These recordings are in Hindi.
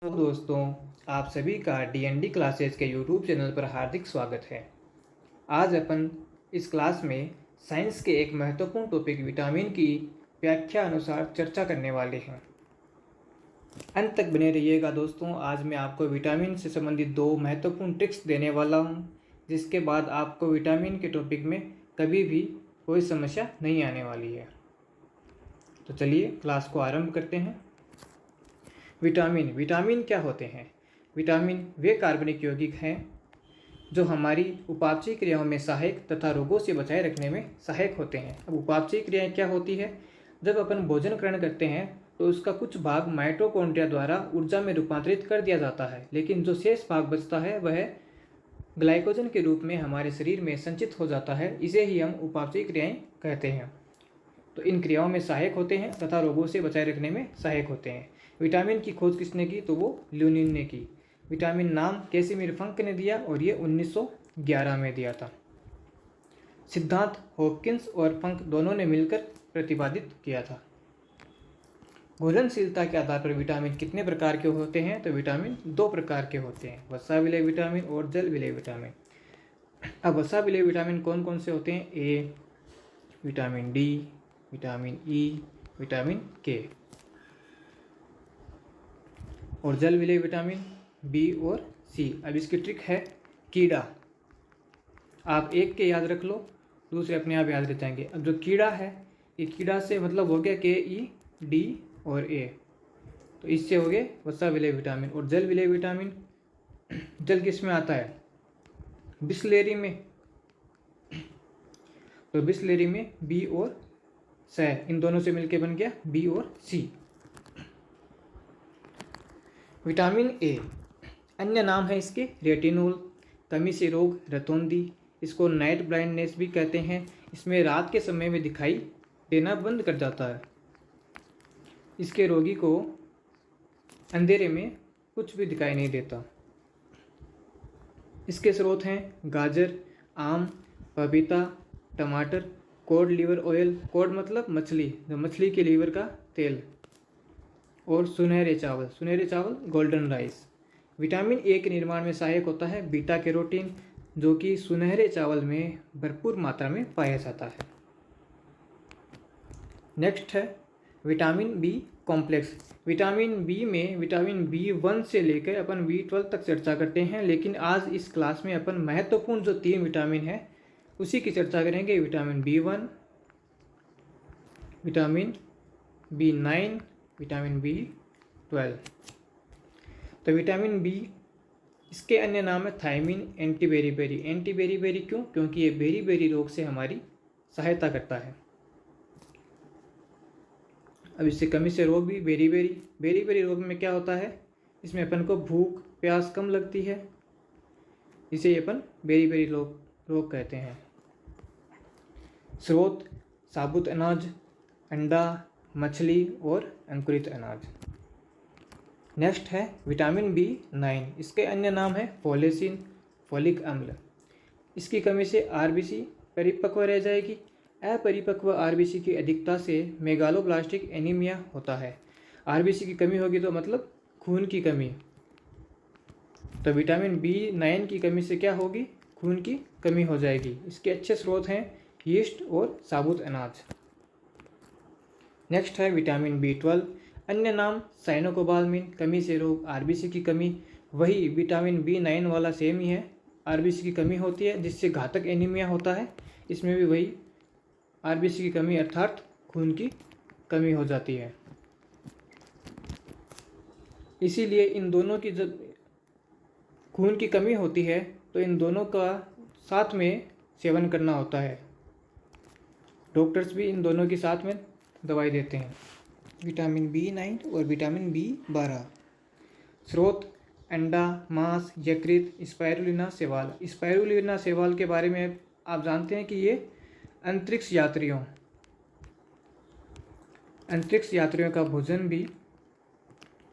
तो दोस्तों, आप सभी का DND क्लासेस के यूट्यूब चैनल पर हार्दिक स्वागत है। आज अपन इस क्लास में साइंस के एक महत्वपूर्ण टॉपिक विटामिन की व्याख्या अनुसार चर्चा करने वाले हैं। अंत तक बने रहिएगा दोस्तों। आज मैं आपको विटामिन से संबंधित दो महत्वपूर्ण ट्रिक्स देने वाला हूं, जिसके बाद आपको विटामिन के टॉपिक में कभी भी कोई समस्या नहीं आने वाली है। तो चलिए क्लास को आरंभ करते हैं। विटामिन क्या होते हैं? विटामिन वे कार्बनिक यौगिक हैं जो हमारी उपापचयी क्रियाओं में सहायक तथा रोगों से बचाए रखने में सहायक होते हैं। अब उपापचयी क्रियाएं क्या होती है? जब अपन भोजन ग्रहण करते हैं तो उसका कुछ भाग माइटोकॉन्ड्रिया द्वारा ऊर्जा में रूपांतरित कर दिया जाता है, लेकिन जो शेष भाग बचता है वह ग्लाइकोजन के रूप में हमारे शरीर में संचित हो जाता है। इसे ही हम उपापचयी क्रियाएं कहते हैं। तो इन क्रियाओं में सहायक होते हैं तथा रोगों से बचाए रखने में सहायक होते हैं। विटामिन की खोज किसने की? तो वो ल्यूनिन ने की। विटामिन नाम कैसिमिर फंक ने दिया और ये 1911 में दिया था। सिद्धांत हॉपकिंस और फंक दोनों ने मिलकर प्रतिपादित किया था। घुलनशीलता के आधार पर विटामिन कितने प्रकार के होते हैं? तो विटामिन दो प्रकार के होते हैं, वसा विलेय विटामिन और जल विलेय विटामिन। अब वसा विलेय विटामिन कौन कौन से होते हैं? A, vitamin D, vitamin E, vitamin K. और जल विलेय विटामिन बी और सी। अब इसकी ट्रिक है कीड़ा। आप एक के याद रख लो, दूसरे अपने आप याद रह जाएंगे। अब जो कीड़ा है, ये कीड़ा से मतलब हो गया के ई डी और ए, तो इससे हो गए वसा विलेय विटामिन। और जल विलेय विटामिन, जल किस में आता है? बिस्लेरी में। तो बिस्लेरी में बी और स, इन दोनों से मिलकर बन गया बी और सी। विटामिन ए, अन्य नाम है इसके रेटिनोल। कमी से रोग, रतौंधी, इसको नाइट ब्लाइंडनेस भी कहते हैं। इसमें रात के समय में दिखाई देना बंद कर जाता है। इसके रोगी को अंधेरे में कुछ भी दिखाई नहीं देता। इसके स्रोत हैं गाजर, आम, पपीता, टमाटर, कोड लीवर ऑयल, कोड मतलब मछली, जो मछली के लीवर का तेल, और सुनहरे चावल गोल्डन राइस। विटामिन ए के निर्माण में सहायक होता है बीटा कैरोटीन, जो कि सुनहरे चावल में भरपूर मात्रा में पाया जाता है। नेक्स्ट है vitamin B complex. Vitamin B में विटामिन B1 से लेकर अपन B12 तक चर्चा करते हैं, लेकिन आज इस क्लास में अपन महत्वपूर्ण जो 3 विटामिन है उसी की चर्चा करेंगे। Vitamin B1, vitamin B9, vitamin B12। तो विटामिन बी, इसके अन्य नाम है थायमिन, एंटीबेरीबेरी। एंटीबेरीबेरी क्यों? क्योंकि ये बेरीबेरी रोग से हमारी सहायता करता है। अब इससे कमी से रोग भी बेरीबेरी रोग में क्या होता है? इसमें अपन को भूख प्यास कम लगती है, इसे अपन बेरीबेरी रोग कहते हैं। स्रोत साबुत अनाज, अंडा, मछली और अंकुरित अनाज। नेक्स्ट है विटामिन B9। इसके अन्य नाम है फोलेसिन, फोलिक अम्ल। इसकी कमी से आरबीसी परिपक्व रह जाएगी। अपरिपक्व आरबीसी की अधिकता से मेगालोब्लास्टिक एनीमिया होता है। आरबीसी की कमी होगी तो मतलब खून की कमी। तो विटामिन B9 की कमी से क्या होगी? खून की कमी हो जाएगी। इसके अच्छे स्रोत हैं यीस्ट और साबुत अनाज। नेक्स्ट है विटामिन B12, अन्य नाम साइनोकोबालमिन। कमी से रोग, आरबीसी की कमी, वही विटामिन B9 वाला सेम ही है। आरबीसी की कमी होती है जिससे घातक एनीमिया होता है। इसमें भी वही आरबीसी की कमी अर्थात खून की कमी हो जाती है। इसीलिए इन दोनों की जब खून की कमी होती है तो इन दोनों का साथ में सेवन करना होता है। डॉक्टर्स भी इन दोनों के साथ में दवाई देते हैं, विटामिन B9 और विटामिन B12। स्रोत अंडा, मांस, यकृत, स्पाइरुलिना शैवाल। स्पाइरुलिना शैवाल के बारे में आप जानते हैं कि ये अंतरिक्ष यात्रियों का भोजन भी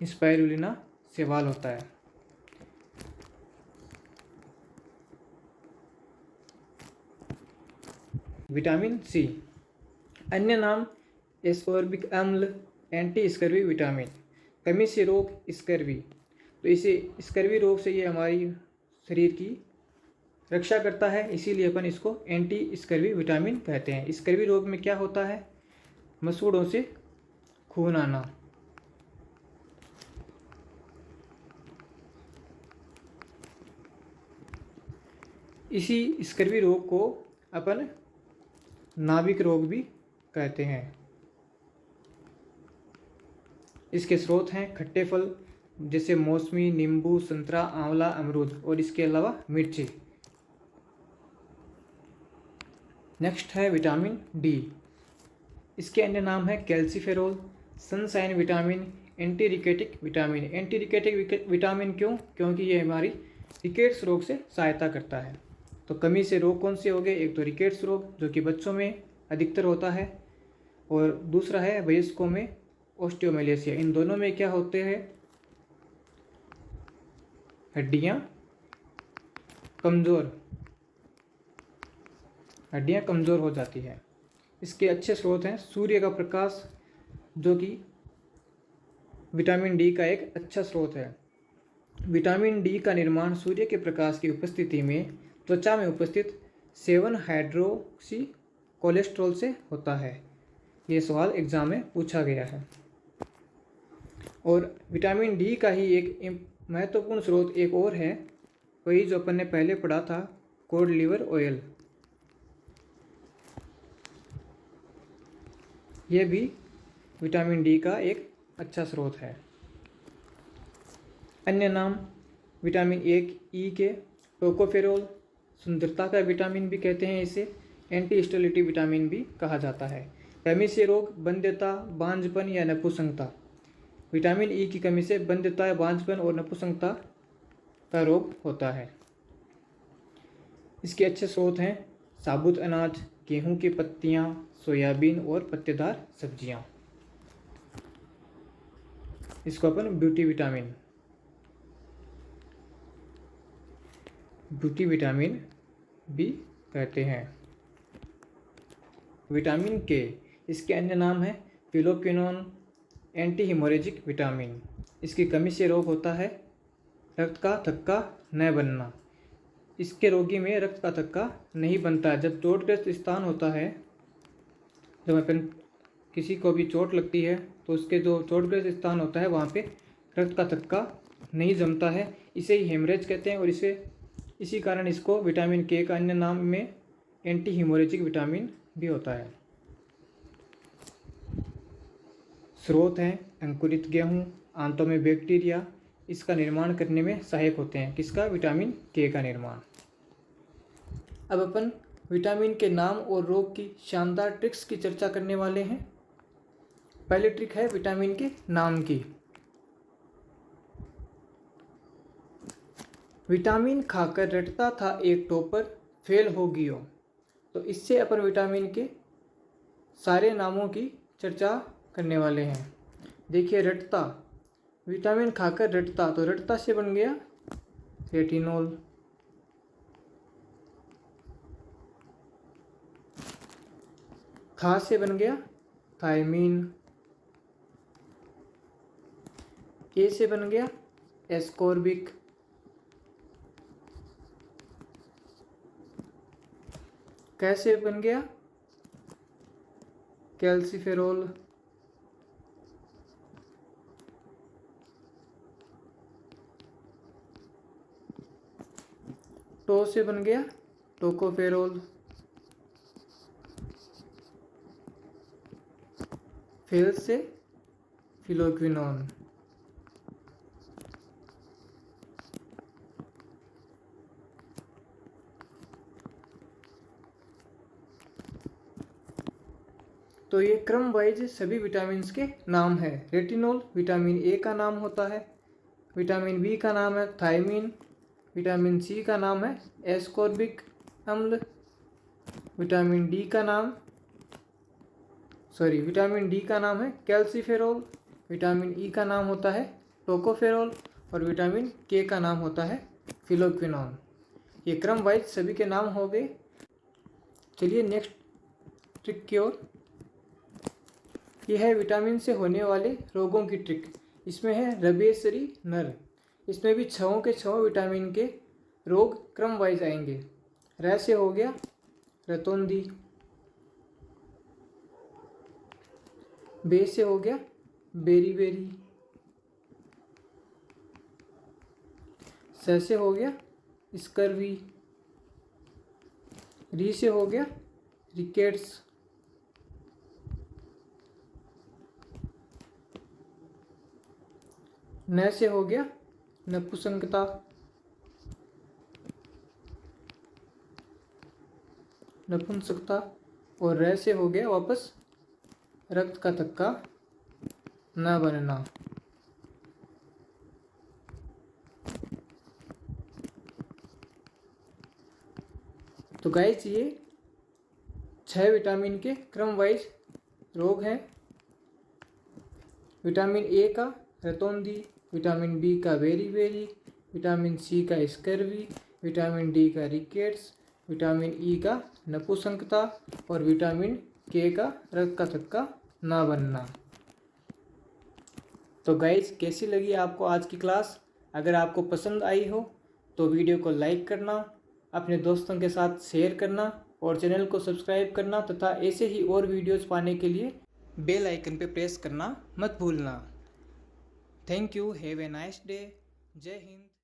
स्पाइरुलिना शैवाल होता है। विटामिन सी, अन्य नाम एस्कॉर्बिक अम्ल, एंटी स्कर्वी विटामिन। कमी से रोग, स्कर्वी। तो इसे स्कर्वी रोग से ये हमारी शरीर की रक्षा करता है, इसीलिए अपन इसको एंटी स्कर्वी विटामिन कहते हैं। स्कर्वी रोग में क्या होता है? मसूड़ों से खून आना। इसी स्कर्वी रोग को अपन नाभिक रोग भी कहते हैं। इसके स्रोत हैं खट्टे फल जैसे मौसमी, नींबू, संतरा, आंवला, अमरूद और इसके अलावा मिर्ची। नेक्स्ट है विटामिन डी। इसके अन्य नाम है calciferol, sunshine vitamin, anti rachitic vitamin. Anti rachitic vitamin क्यों? क्योंकि ये हमारी रिकेट्स रोग से सहायता करता है। तो कमी से रोग कौन से हो गए? एक तो रिकेट्स रोग जो कि बच्चों में अधिकतर होता है, और दूसरा है वयस्कों में ऑस्टियोमेलेसिया। इन दोनों में क्या होते हैं? हड्डियाँ कमज़ोर हो जाती है। इसके अच्छे स्रोत हैं सूर्य का प्रकाश, जो कि विटामिन डी का एक अच्छा स्रोत है। विटामिन डी का निर्माण सूर्य के प्रकाश की उपस्थिति में त्वचा में उपस्थित 7 हाइड्रोक्सी कोलेस्ट्रॉल से होता है। ये सवाल एग्जाम में पूछा गया है। और विटामिन डी का ही एक महत्वपूर्ण स्रोत एक और है, वही जो अपन ने पहले पढ़ा था, कोड लिवर ऑयल। यह भी विटामिन डी का एक अच्छा स्रोत है। अन्य नाम विटामिन ई के टोकोफेरोल, सुंदरता का विटामिन भी कहते हैं इसे, एंटी स्टेरिलिटी विटामिन भी कहा जाता है। कमी से रोग बंध्यता, बांझपन या नपुंसकता। विटामिन ई की कमी से बंध्यता, बांझपन और नपुंसकता का रोग होता है। इसके अच्छे स्रोत हैं साबुत अनाज, गेहूं की पत्तियां, सोयाबीन और पत्तेदार सब्जियां। इसको अपन ब्यूटी विटामिन भी कहते हैं। विटामिन के इसके अन्य नाम है फिलोक्विनोन, एंटी हिमोरेजिक विटामिन। इसकी कमी से रोग होता है रक्त का थक्का न बनना। इसके रोगी में रक्त का थक्का नहीं बनता। जब चोटग्रस्त स्थान होता है, जब अपन किसी को भी चोट लगती है तो उसके जो चोटग्रस्त स्थान होता है वहाँ पे रक्त का थक्का नहीं जमता है, इसे ही हेमरेज कहते हैं। और इसी कारण इसको विटामिन के का अन्य नाम में एंटी हिमोरेजिक विटामिन भी होता है। स्रोत हैं अंकुरित गेहूँ, आंतों में बैक्टीरिया इसका निर्माण करने में सहायक होते हैं। किसका? विटामिन के का निर्माण। अब अपन विटामिन के नाम और रोग की शानदार ट्रिक्स की चर्चा करने वाले हैं। पहली ट्रिक है विटामिन के नाम की। विटामिन खाकर रटता था एक टोपर, फेल हो गियो। तो इससे अपन विटामिन के सारे नामों की चर्चा करने वाले हैं। देखिए रटता, विटामिन खाकर रटता, तो रटता से बन गया रेटिनोल। था से बन गया थायमीन। ए से बन गया एस्कॉर्बिक। कैसे बन गया कैल्सीफेरोल। टो से बन गया टोकोफेरोल। फेल से फिलोक्विनोन। तो ये क्रम वाइज सभी विटामिन के नाम है। रेटिनोल विटामिन ए का नाम होता है, विटामिन बी का नाम है थायमीन, विटामिन सी का नाम है एस्कॉर्बिक अम्ल, विटामिन डी का नाम है कैल्सीफेरोल, विटामिन ई का नाम होता है टोकोफेरोल और विटामिन के का नाम होता है फिलोक्विनोन। ये क्रम वाइज सभी के नाम हो गए। चलिए नेक्स्ट ट्रिक की ओर। यह है विटामिन से होने वाले रोगों की ट्रिक। इसमें है रबेसरी नर। इसमें भी छहों के छहों विटामिन के रोग क्रम वाइज आएंगे। र से हो गया रतौंधी, बे से हो गया बेरी बेरी, स से हो गया स्कर्वी, री से हो गया रिकेट्स, न से हो गया नपुंसकता, और र से हो गया वापस रक्त का थक्का न बनना। तो गाइस ये 6 विटामिन के क्रम वाइज रोग हैं। विटामिन ए का रतौंधी, विटामिन बी का बेरी बेरी, विटामिन सी का स्कर्वी, विटामिन डी का रिकेट्स, विटामिन ई का नपुंसकता और विटामिन के का रक्त का थक्का ना बनना। तो गाइस कैसी लगी आपको आज की क्लास? अगर आपको पसंद आई हो तो वीडियो को लाइक करना, अपने दोस्तों के साथ शेयर करना और चैनल को सब्सक्राइब करना तथा ऐसे ही और वीडियोस पाने के लिए बेल आइकन पे प्रेस करना मत भूलना। Thank you, have a nice day. जय हिंद।